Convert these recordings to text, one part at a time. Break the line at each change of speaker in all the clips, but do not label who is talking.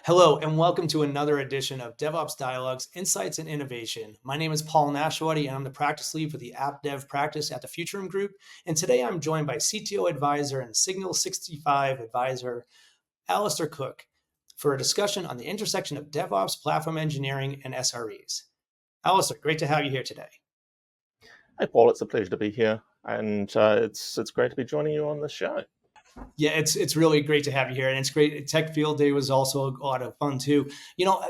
Hello, and welcome to another edition of DevOps Dialogues, Insights and Innovation. My name is Paul Nashwati, and I'm the practice lead for the App Dev practice at the Futurum Group. And today I'm joined by CTO advisor and Signal 65 advisor, Alastair Cooke, for a discussion on the intersection of DevOps, platform engineering, and SREs. Alastair, great to have you here today.
Hi, Paul. It's a pleasure to be here, and it's great to be joining you on this show.
Yeah, it's really great to have you here, and it's great. Tech Field Day was also a lot of fun too.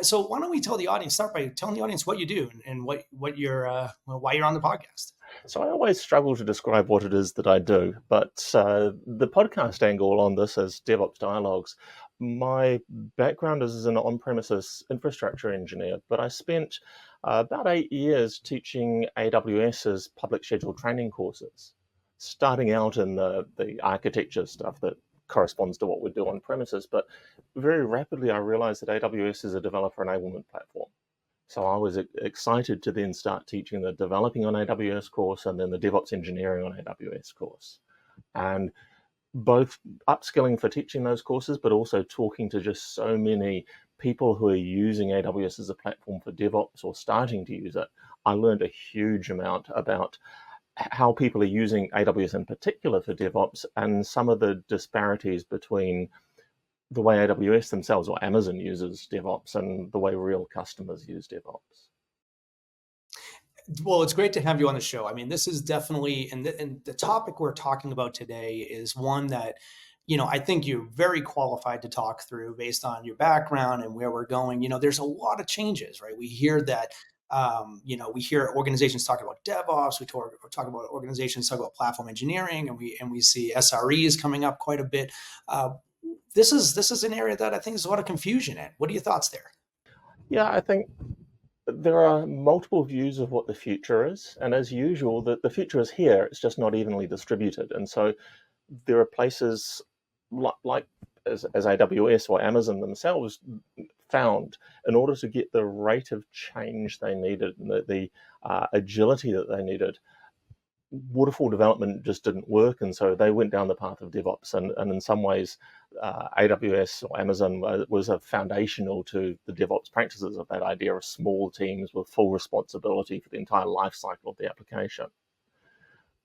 So why don't we tell the audience? Start by telling the audience what you do and what you're why you're on the podcast.
So I always struggle to describe what it is that I do, but the podcast angle on this is DevOps Dialogues. My background is as an on-premises infrastructure engineer, but I spent about 8 years teaching AWS's public scheduled training courses, starting out in the architecture stuff that corresponds to what we do on premises. But very rapidly, I realized that AWS is a developer enablement platform. So I was excited to then start teaching the developing on AWS course and then the DevOps engineering on AWS course. And both upskilling for teaching those courses, but also talking to just so many people who are using AWS as a platform for DevOps or starting to use it, I learned a huge amount about how people are using AWS in particular for DevOps and some of the disparities between the way AWS themselves or Amazon uses DevOps and the way real customers use DevOps.
Well, it's great to have you on the show. I mean, this is definitely, and the topic we're talking about today is one that, I think you're very qualified to talk through based on your background and where we're going. There's a lot of changes, right? We hear that, we hear organizations talk about DevOps. We talk about organizations talk about platform engineering, and we see SREs coming up quite a bit. This is an area that I think there's a lot of confusion in. What are your thoughts there?
Yeah, I think there are multiple views of what the future is. And as usual, the future is here. It's just not evenly distributed. And so there are places like as AWS or Amazon themselves found, in order to get the rate of change they needed and the agility that they needed, waterfall development just didn't work, and so they went down the path of DevOps. And in some ways, AWS or Amazon was a foundational to the DevOps practices of that idea of small teams with full responsibility for the entire life cycle of the application.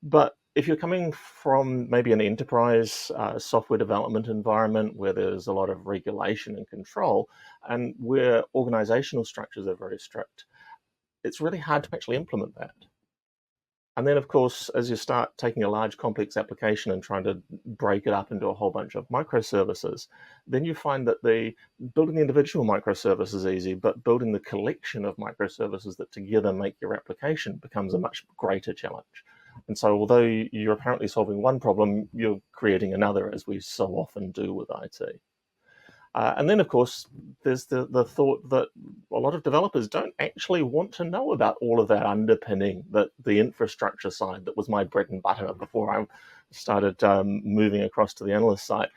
But if you're coming from maybe an enterprise software development environment where there's a lot of regulation and control, and where organizational structures are very strict, it's really hard to actually implement that. And then, of course, as you start taking a large complex application and trying to break it up into a whole bunch of microservices, then you find that building the individual microservice is easy, but building the collection of microservices that together make your application becomes a much greater challenge. And so although you're apparently solving one problem, you're creating another, as we so often do with IT. And then, of course, there's the thought that a lot of developers don't actually want to know about all of that underpinning, that the infrastructure side that was my bread and butter before I started moving across to the Analyst side.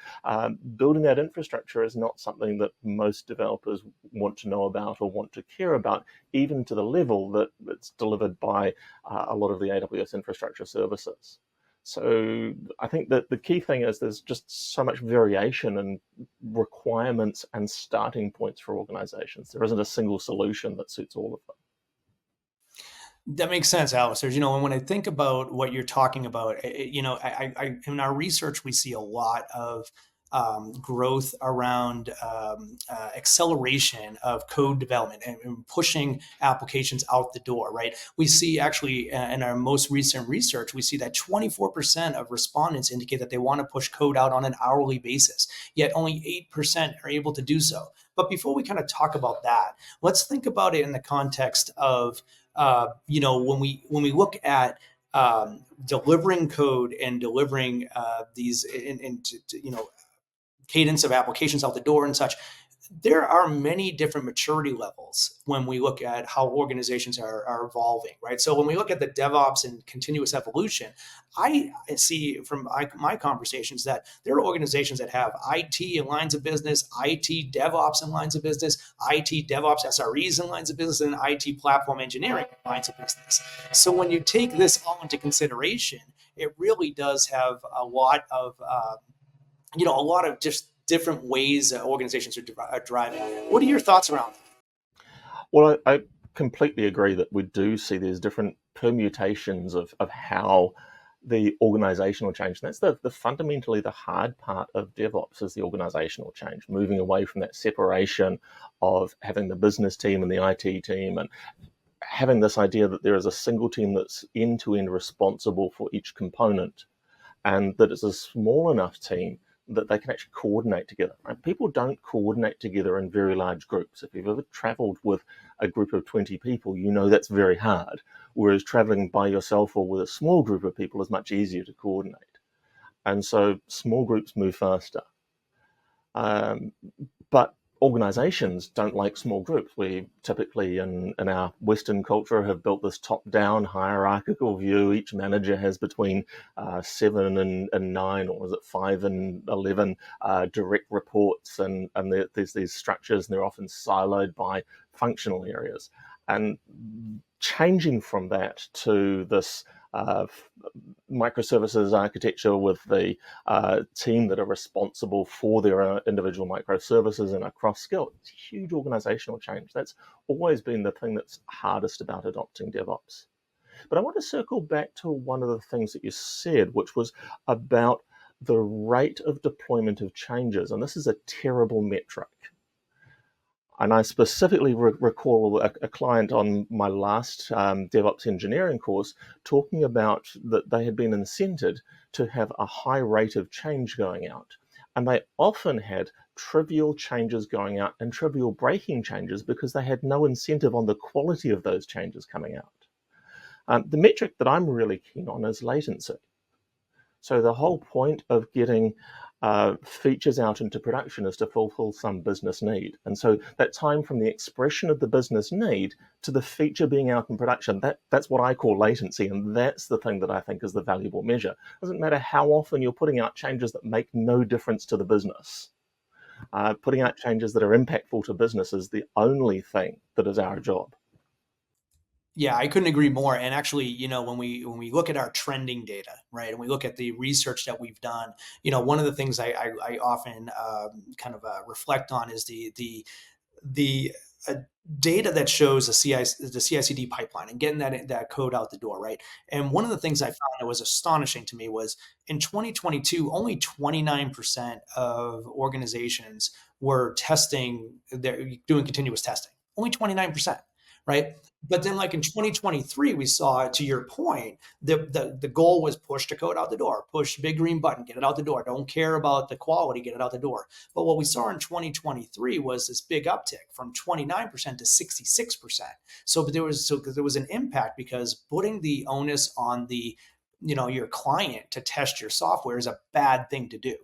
Building that infrastructure is not something that most developers want to know about or want to care about, even to the level that it's delivered by a lot of the AWS infrastructure services. So I think that the key thing is there's just so much variation and requirements and starting points for organizations. There isn't a single solution that suits all of them.
That makes sense, Alistair. And when I think about what you're talking about, I in our research, we see a lot of growth around acceleration of code development and pushing applications out the door, right? We see actually in our most recent research, we see that 24% of respondents indicate that they want to push code out on an hourly basis, yet only 8% are able to do so. But before we kind of talk about that, let's think about it in the context of, when we look at delivering code and delivering these cadence of applications out the door and such, there are many different maturity levels when we look at how organizations are evolving, right? So when we look at the DevOps and continuous evolution, I see from my conversations that there are organizations that have IT in lines of business, IT DevOps in lines of business, IT DevOps SREs in lines of business, and IT platform engineering in lines of business. So when you take this all into consideration, it really does have a lot of just different ways that organizations are driving. What are your thoughts around that?
Well, I completely agree that we do see there's different permutations of how the organizational change. And that's the fundamentally the hard part of DevOps is the organizational change, moving away from that separation of having the business team and the IT team, and having this idea that there is a single team that's end-to-end responsible for each component, and that it's a small enough team that they can actually coordinate together. Right? People don't coordinate together in very large groups. If you've ever traveled with a group of 20 people, you know that's very hard. Whereas traveling by yourself or with a small group of people is much easier to coordinate. And so small groups move faster. But organizations don't like small groups. We typically, in our Western culture, have built this top-down hierarchical view. Each manager has between 7 and 9, or is it 5 and 11 direct reports, and there's these structures, and they're often siloed by functional areas. And changing from that to this microservices architecture with the team that are responsible for their individual microservices and across skill, it's a huge organizational change. That's always been the thing that's hardest about adopting DevOps. But I want to circle back to one of the things that you said, which was about the rate of deployment of changes. And this is a terrible metric. And I specifically recall a client on my last DevOps engineering course talking about that they had been incented to have a high rate of change going out. And they often had trivial changes going out and trivial breaking changes because they had no incentive on the quality of those changes coming out. The metric that I'm really keen on is latency. So the whole point of getting features out into production is to fulfill some business need. And so that time from the expression of the business need to the feature being out in production, that's what I call latency. And that's the thing that I think is the valuable measure. It doesn't matter how often you're putting out changes that make no difference to the business. Putting out changes that are impactful to business is the only thing that is our job.
Yeah, I couldn't agree more. And actually, when we look at our trending data, right, and we look at the research that we've done, one of the things I often kind of reflect on is the data that shows the CI/CD pipeline and getting that code out the door, right? And one of the things I found that was astonishing to me was in 2022, only 29% of organizations were they're doing continuous testing. Only 29%, right? But then, like in 2023, we saw, to your point, the goal was push the code out the door, push big green button, get it out the door. Don't care about the quality, get it out the door. But what we saw in 2023 was this big uptick from 29% to 66%. So there was an impact because putting the onus on your client to test your software is a bad thing to do,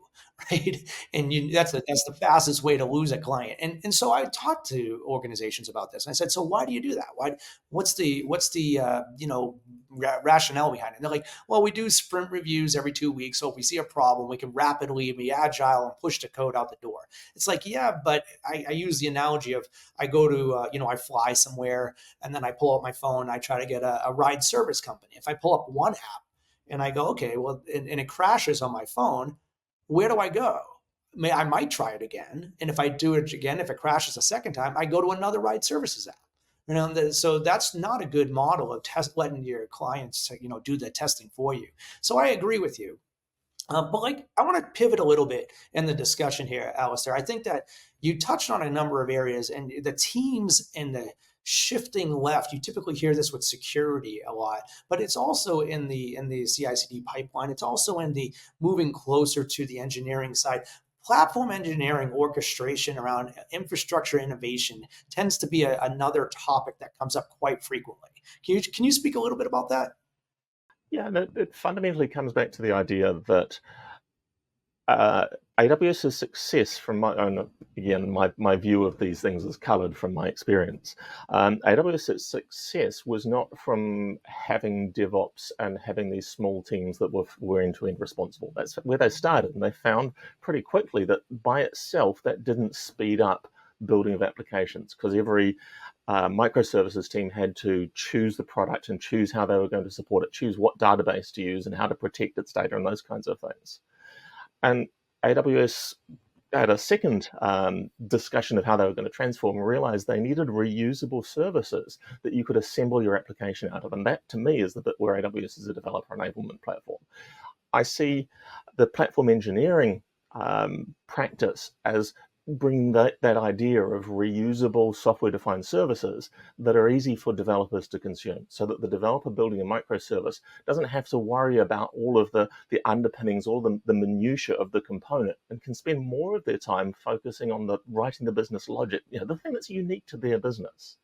right? And that's the fastest way to lose a client. And so I talked to organizations about this, and I said, so why do you do that? What's the rationale behind it? And they're like, well, we do sprint reviews every 2 weeks, so if we see a problem, we can rapidly be agile and push the code out the door. It's like, yeah, but I use the analogy of I go to I fly somewhere, and then I pull up my phone, I try to get a ride service company. If I pull up one app and I go, okay, well, and it crashes on my phone, where do I go? I might try it again. And if I do it again, if it crashes a second time, I go to another ride services app. So that's not a good model of letting your clients, do the testing for you. So I agree with you. But I want to pivot a little bit in the discussion here, Alastair. I think that you touched on a number of areas, and the teams in the shifting left. You typically hear this with security a lot, but it's also in the CI/CD pipeline. It's also in the moving closer to the engineering side. Platform engineering orchestration around infrastructure innovation tends to be another topic that comes up quite frequently. Can you speak a little bit about that?
Yeah, and it fundamentally comes back to the idea that AWS's success, from my own, again, my view of these things is colored from my experience. AWS's success was not from having DevOps and having these small teams that were end-to-end responsible. That's where they started, and they found pretty quickly that by itself, that didn't speed up building of applications, because every microservices team had to choose the product and choose how they were going to support it, choose what database to use and how to protect its data and those kinds of things. And AWS had a second discussion of how they were going to transform and realized they needed reusable services that you could assemble your application out of. And that, to me, is the bit where AWS is a developer enablement platform. I see the platform engineering practice as bringing that idea of reusable software-defined services that are easy for developers to consume, so that the developer building a microservice doesn't have to worry about all of the underpinnings, all the minutiae of the component, and can spend more of their time focusing on writing the business logic, the thing that's unique to their business.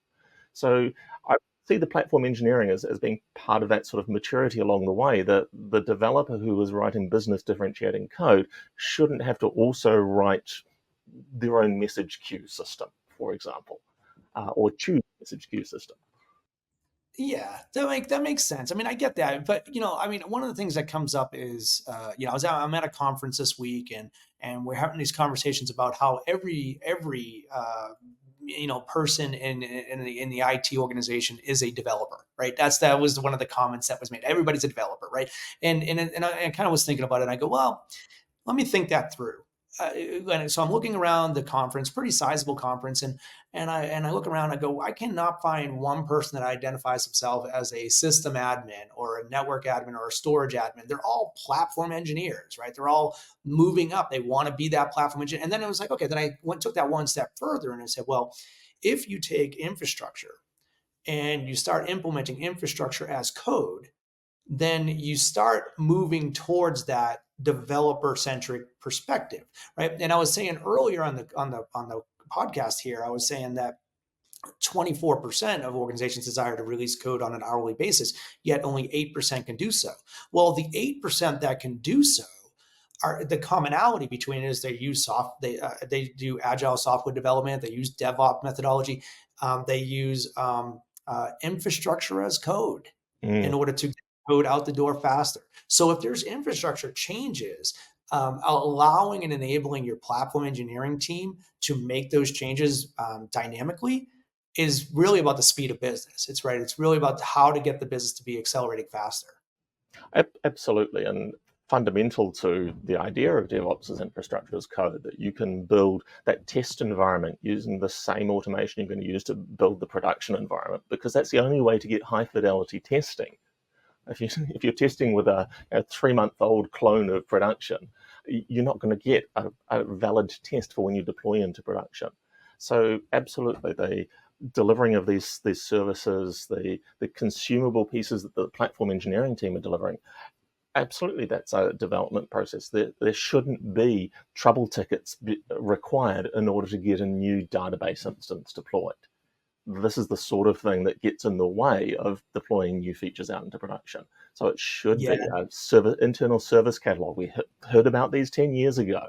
So I see the platform engineering as being part of that sort of maturity along the way, that the developer who is writing business differentiating code shouldn't have to also write their own message queue system, for example, or choose message queue system.
Yeah, that makes sense. I mean, I get that, but I mean, one of the things that comes up is, I'm at a conference this week, and we're having these conversations about how every person in the IT organization is a developer, right? That was one of the comments that was made. Everybody's a developer, right? And I kind of was thinking about it, and I go, well, let me think that through. So I'm looking around the conference, pretty sizable conference, and I look around. I go, I cannot find one person that identifies himself as a system admin or a network admin or a storage admin. They're all platform engineers, right? They're all moving up. They want to be that platform engineer. And then I was like, okay. Then I took that one step further, and I said, well, if you take infrastructure and you start implementing infrastructure as code, then you start moving towards that developer centric perspective, right? And I was saying earlier on the podcast here, I was saying that 24% of organizations desire to release code on an hourly basis, yet only 8% can do so. Well, the 8% that can do so, are the commonality between it is they do agile software development, they use DevOps methodology, they use infrastructure as code in order to get code out the door faster. So if there's infrastructure changes, allowing and enabling your platform engineering team to make those changes dynamically is really about the speed of business. It's right. It's really about how to get the business to be accelerating faster.
Absolutely. And fundamental to the idea of DevOps is infrastructure as code, that you can build that test environment using the same automation you're going to use to build the production environment, because that's the only way to get high fidelity testing. If you're testing with a 3-month-old clone of production, you're not going to get a valid test for when you deploy into production. So absolutely, the delivering of these services, the consumable pieces that the platform engineering team are delivering, absolutely, that's a development process. There shouldn't be trouble tickets required in order to get a new database instance deployed. This is the sort of thing that gets in the way of deploying new features out into production. So it should be a internal service catalog. We heard about these 10 years ago,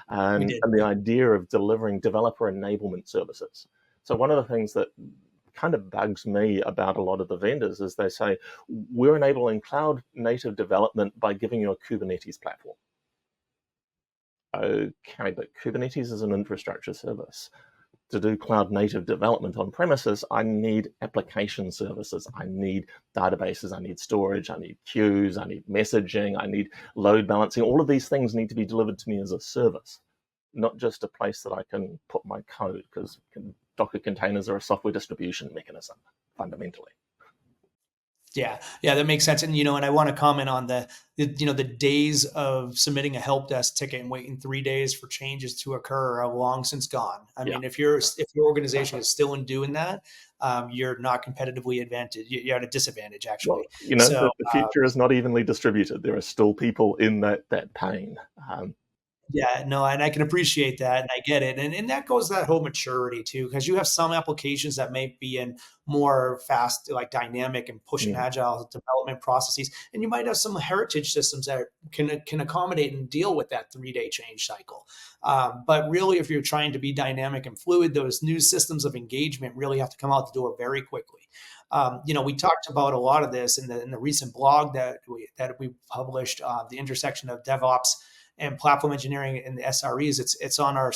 and the idea of delivering developer enablement services. So one of the things that kind of bugs me about a lot of the vendors is they say, we're enabling cloud native development by giving you a Kubernetes platform. Okay, but Kubernetes is an infrastructure service. To do cloud native development on premises, I need application services, I need databases, I need storage, I need queues, I need messaging, I need load balancing. All of these things need to be delivered to me as a service, not just a place that I can put my code, because Docker containers are a software distribution mechanism, fundamentally.
Yeah, that makes sense. And and I want to comment on the days of submitting a help desk ticket and waiting 3 days for changes to occur are long since gone. I mean, if your organization is still in doing that, you're not competitively advantaged. You're at a disadvantage, actually.
Well, the future is not evenly distributed. There are still people in that pain.
Yeah, no, and I can appreciate that, and I get it, and that goes to that whole maturity too, because you have some applications that may be in more fast, like dynamic and pushing agile development processes, and you might have some heritage systems that can accommodate and deal with that 3-day change cycle. But really, if you're trying to be dynamic and fluid, those new systems of engagement really have to come out the door very quickly. We talked about a lot of this in the recent blog that we published, the intersection of DevOps and platform engineering and the SREs. It's on our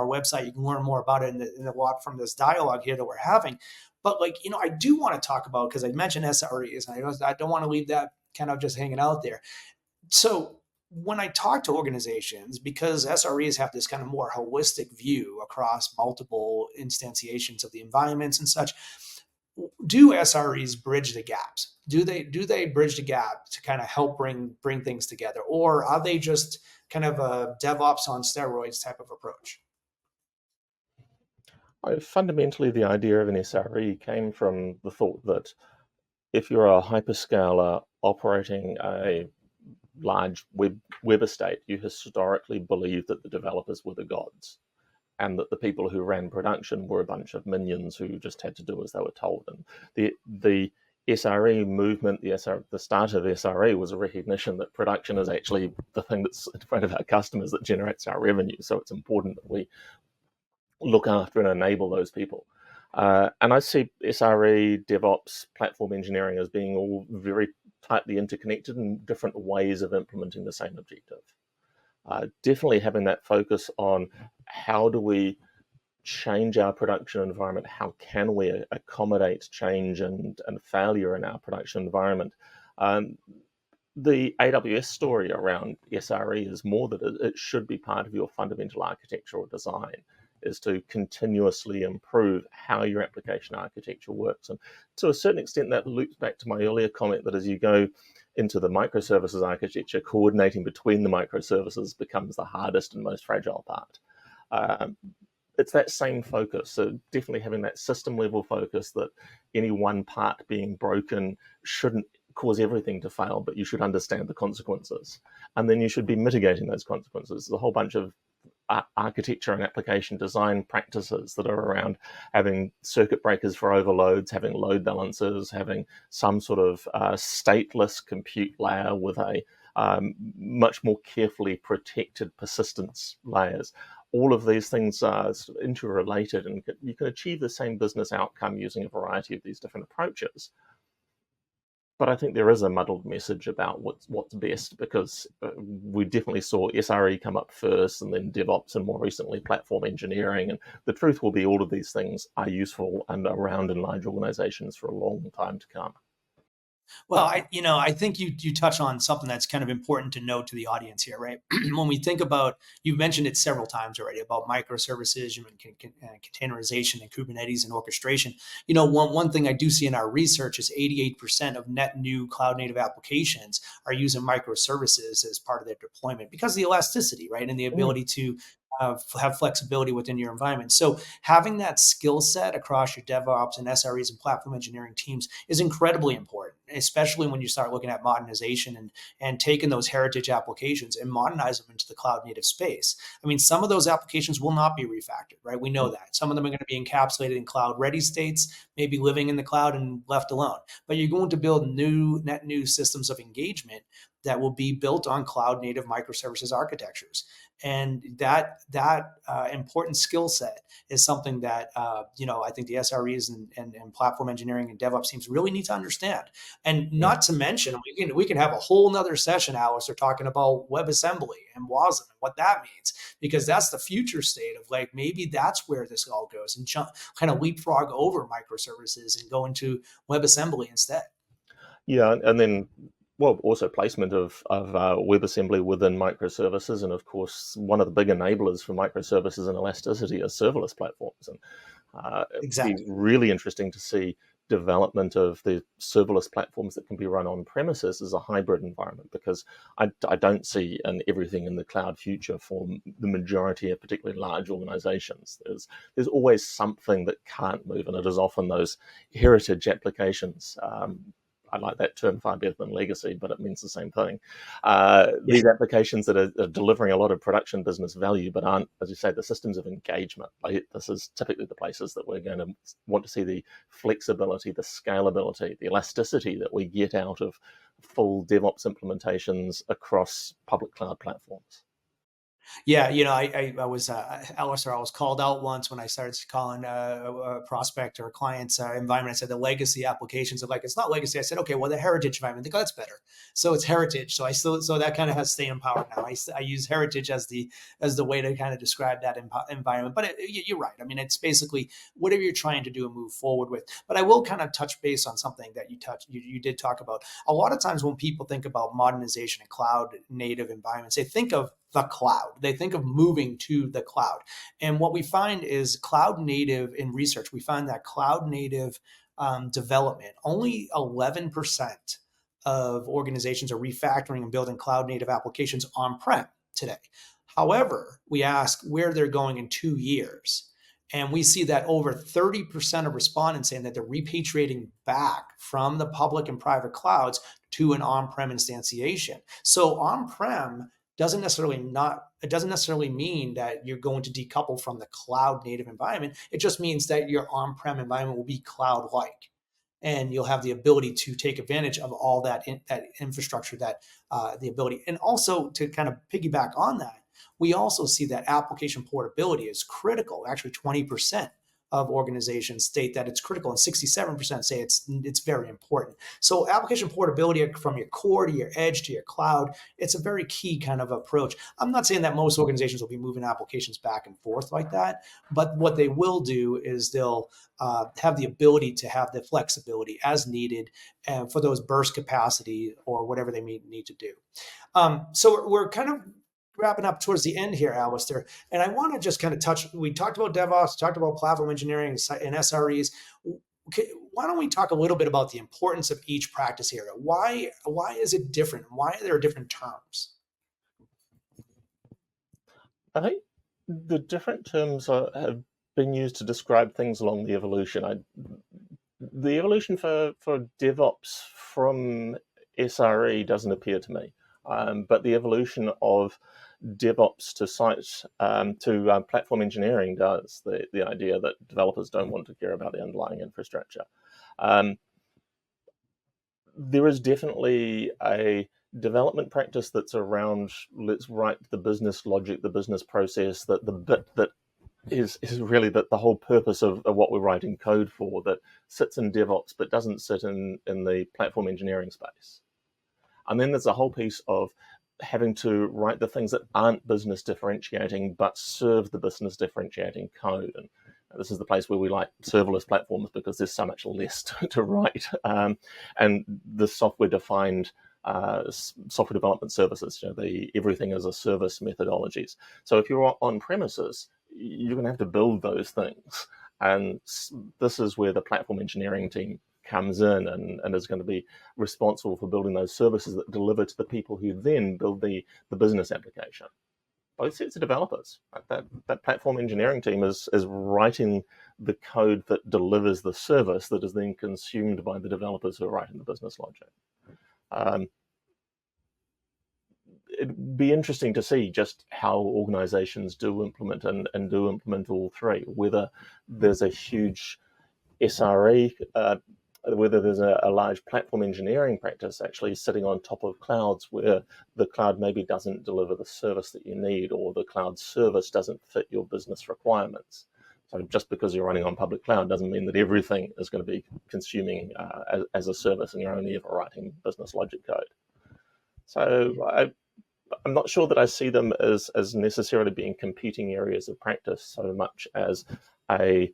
website. You can learn more about it in a lot from this dialogue here that we're having. But I do want to talk about, because I mentioned SREs, and I don't want to leave that kind of just hanging out there. So when I talk to organizations, because SREs have this kind of more holistic view across multiple instantiations of the environments and such, do SREs bridge the gaps? Do they bridge the gap to kind of help bring things together, or are they just kind of a DevOps on steroids type of approach?
Fundamentally, the idea of an SRE came from the thought that if you're a hyperscaler operating a large web estate, you historically believed that the developers were the gods, and that the people who ran production were a bunch of minions who just had to do as they were told. And the SRE movement, the start of SRE was a recognition that production is actually the thing that's in front of our customers that generates our revenue. So it's important that we look after and enable those people. And I see SRE, DevOps, platform engineering as being all very tightly interconnected and different ways of implementing the same objective. Definitely having that focus on how do we change our production environment, how can we accommodate change and failure in our production environment. The AWS story around SRE is more that it should be part of your fundamental architectural design, is to continuously improve how your application architecture works. And to a certain extent, that loops back to my earlier comment that as you go into the microservices architecture, coordinating between the microservices becomes the hardest and most fragile part. It's that same focus. So definitely having that system level focus that any one part being broken shouldn't cause everything to fail, but you should understand the consequences. And then you should be mitigating those consequences. There's a whole bunch of architecture and application design practices that are around having circuit breakers for overloads, having load balancers, having some sort of stateless compute layer with a much more carefully protected persistence layers. All of these things are sort of interrelated, and you can achieve the same business outcome using a variety of these different approaches. But I think there is a muddled message about what's best, because we definitely saw SRE come up first, and then DevOps, and more recently platform engineering. And the truth will be all of these things are useful and around in large organizations for a long time to come.
Well, I think you touch on something that's kind of important to note to the audience here, right? When we think about, you've mentioned it several times already about microservices, containerization, and Kubernetes and orchestration. One thing I do see in our research is 88% of net new cloud native applications are using microservices as part of their deployment because of the elasticity, right, and the ability to have flexibility within your environment. So having that skill set across your DevOps and SREs and platform engineering teams is incredibly important, especially when you start looking at modernization and taking those heritage applications and modernize them into the cloud native space. I mean, some of those applications will not be refactored, right? We know that. Some of them are going to be encapsulated in cloud ready states, maybe living in the cloud and left alone. But you're going to build net new systems of engagement that will be built on cloud native microservices architectures. And that important skill set is something that I think the SREs and platform engineering and DevOps teams really need to understand. And not to mention, we can have a whole nother session, Alistair, talking about WebAssembly and WASM and what that means, because that's the future state of like, maybe that's where this all goes, and kind of leapfrog over microservices and go into WebAssembly instead.
Yeah, and then also placement of WebAssembly within microservices, and of course one of the big enablers for microservices and elasticity are serverless platforms. And it'd be really interesting to see development of the serverless platforms that can be run on premises as a hybrid environment, because I don't see everything in the cloud future for the majority of particularly large organizations. There's always something that can't move, and it is often those heritage applications. I like that term far better than legacy, but it means the same thing. These applications that are delivering a lot of production business value, but aren't, as you say, the systems of engagement. This is typically the places that we're going to want to see the flexibility, the scalability, the elasticity that we get out of full DevOps implementations across public cloud platforms.
Yeah, I was Alastair. I was called out once when I started calling a prospect or a client's environment. I said the legacy applications are like, it's not legacy. I said, okay, well, the heritage environment. They go, that's better. So it's heritage. So that kind of has staying power now. I use heritage as the way to kind of describe that environment. But you're right. I mean, it's basically whatever you're trying to do and move forward with. But I will kind of touch base on something that you did talk about. A lot of times when people think about modernization and cloud native environments, they think of the cloud. They think of moving to the cloud. And what we find is cloud native in research, we find that cloud native development, only 11% of organizations are refactoring and building cloud native applications on-prem today. However, we ask where they're going in 2 years. And we see that over 30% of respondents saying that they're repatriating back from the public and private clouds to an on-prem instantiation. So on-prem doesn't necessarily mean that you're going to decouple from the cloud native environment. It just means that your on-prem environment will be cloud-like, and you'll have the ability to take advantage of all that infrastructure, that the ability. And also to kind of piggyback on that, we also see that application portability is critical. Actually, 20% of organizations state that it's critical, and 67% say it's very important. So application portability from your core to your edge to your cloud, it's a very key kind of approach. I'm not saying that most organizations will be moving applications back and forth like that, but what they will do is they'll have the ability to have the flexibility as needed for those burst capacity or whatever they need to do. So we're kind of wrapping up towards the end here, Alastair, and I want to just kind of touch. We talked about DevOps, talked about platform engineering and SREs. Okay, why don't we talk a little bit about the importance of each practice area? Why is it different? Why are there different terms?
I think the different terms have been used to describe things along the evolution. The evolution for DevOps from SRE doesn't appear to me, but the evolution of DevOps to platform engineering does. The idea that developers don't want to care about the underlying infrastructure. There is definitely a development practice that's around, let's write the business logic, the business process, that the bit that is really the whole purpose of what we're writing code for, that sits in DevOps but doesn't sit in the platform engineering space. And then there's a whole piece of having to write the things that aren't business differentiating but serve the business differentiating code. And this is the place where we like serverless platforms because there's so much less to write. And the software-defined software development services, the everything as a service methodologies. So if you're on premises, you're going to have to build those things. And this is where the platform engineering team comes in and is going to be responsible for building those services that deliver to the people who then build the business application. Both sets of developers. That platform engineering team is writing the code that delivers the service that is then consumed by the developers who are writing the business logic. It'd be interesting to see just how organizations do implement and do implement all three, whether there's a huge SRE, whether there's a large platform engineering practice actually sitting on top of clouds where the cloud maybe doesn't deliver the service that you need, or the cloud service doesn't fit your business requirements. So just because you're running on public cloud doesn't mean that everything is going to be consuming as a service and you're only ever writing business logic code. So I'm not sure that I see them as necessarily being competing areas of practice so much as a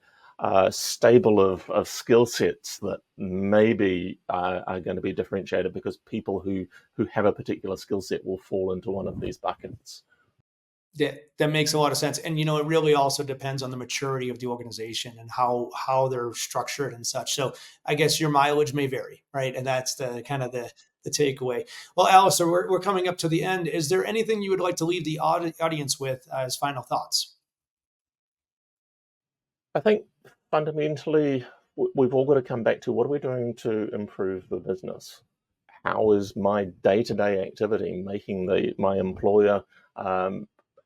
stable of skill sets that maybe are going to be differentiated because people who have a particular skill set will fall into one of these buckets.
That makes a lot of sense. And, it really also depends on the maturity of the organization and how they're structured and such. So I guess your mileage may vary, right? And that's the kind of the takeaway. Well, Alastair, we're coming up to the end. Is there anything you would like to leave the audience with as final thoughts?
I think fundamentally, we've all got to come back to what are we doing to improve the business? How is my day-to-day activity making my employer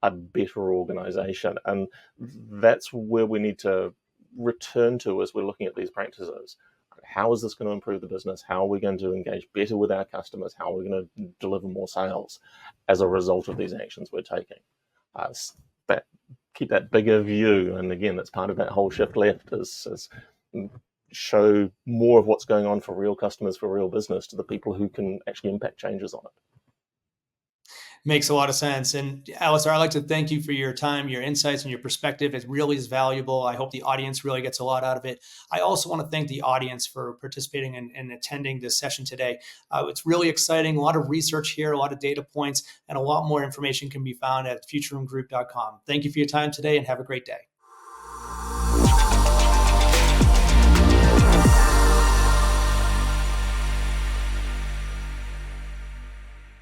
a better organization? And that's where we need to return to as we're looking at these practices. How is this going to improve the business? How are we going to engage better with our customers? How are we going to deliver more sales as a result of these actions we're taking? that keep that bigger view. And again, that's part of that whole shift left is show more of what's going on for real customers, for real business, to the people who can actually impact changes on it.
Makes a lot of sense. And Alastair, I'd like to thank you for your time, your insights, and your perspective. It really is valuable. I hope the audience really gets a lot out of it. I also want to thank the audience for participating and attending this session today. It's really exciting. A lot of research here, a lot of data points, and a lot more information can be found at futurumgroup.com. Thank you for your time today and have a great day.